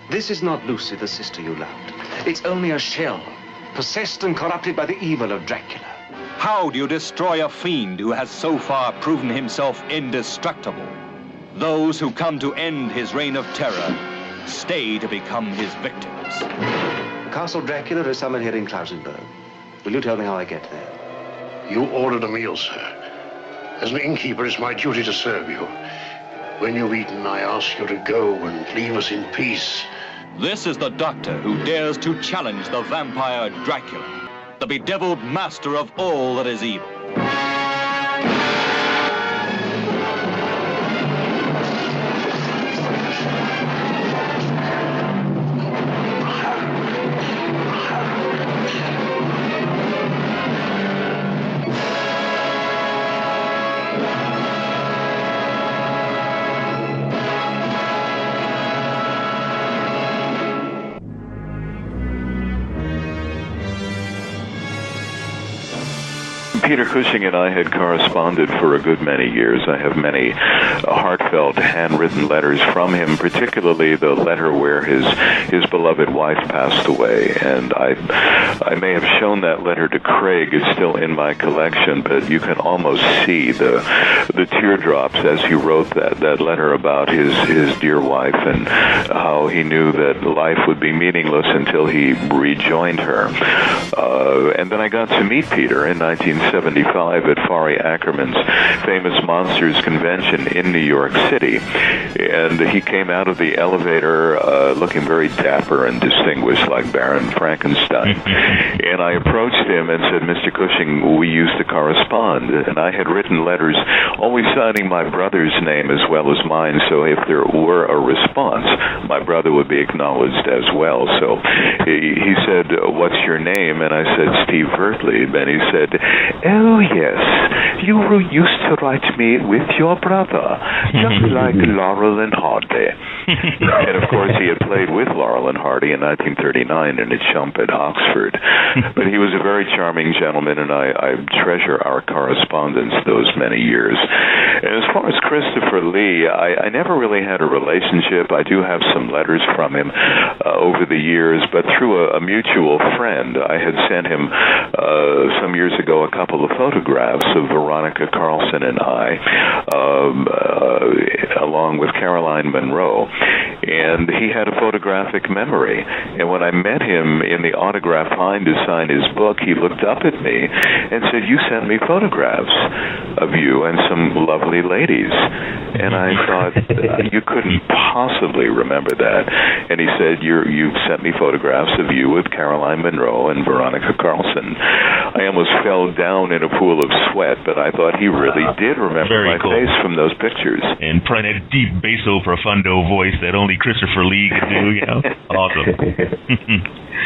This is not Lucy, the sister you loved. It's only a shell, possessed and corrupted by the evil of Dracula. How do you destroy a fiend who has so far proven himself indestructible? Those who come to end his reign of terror stay to become his victims. Castle Dracula is somewhere here in Klausenberg. Will you tell me how I get there? You ordered a meal, sir. As an innkeeper, it's my duty to serve you. When you've eaten, I ask you to go and leave us in peace. This is the doctor who dares to challenge the vampire Dracula, the bedeviled master of all that is evil. Peter Cushing and I had corresponded for a good many years. I have many heartfelt handwritten letters from him, particularly the letter where his beloved wife passed away. And I may have shown that letter to Craig. It's still in my collection, but you can almost see the teardrops as he wrote that letter about his dear wife and how he knew that life would be meaningless until he rejoined her. And then I got to meet Peter in 1975 at Fari Ackerman's famous MUNSTERS convention in New York City. And he came out of the elevator looking very dapper and distinguished, like Baron Frankenstein. And I approached him and said, Mr. Cushing, we used to correspond. And I had written letters always signing my brother's name as well as mine, so if there were a response, my brother would be acknowledged as well. So he said, what's your name? And I said, Steve Vertlieb. And he said, oh, yes, you used to write me with your brother, just like Laurel and Hardy. And, of course, he had played with Laurel and Hardy in 1939 in a chump at Oxford. But he was a very charming gentleman, and I treasure our correspondence those many years. And as far as Christopher Lee, I never really had a relationship. I do have some letters from him over the years, but through a mutual friend, I had sent him some years ago a couple of photographs of Veronica Carlson and I, along with Caroline Monroe. And he had a photographic memory. And when I met him in the autograph line to sign his book, he looked up at me and said, you sent me photographs of you and some lovely ladies. And I thought, you couldn't possibly remember that. And he said, you've sent me photographs of you with Caroline Monroe and Veronica Carlson. I almost fell down in a pool of sweat, but I thought he really did remember my face from those pictures. And probably that deep basso profundo voice that only Christopher Lee could do, you know. Awesome.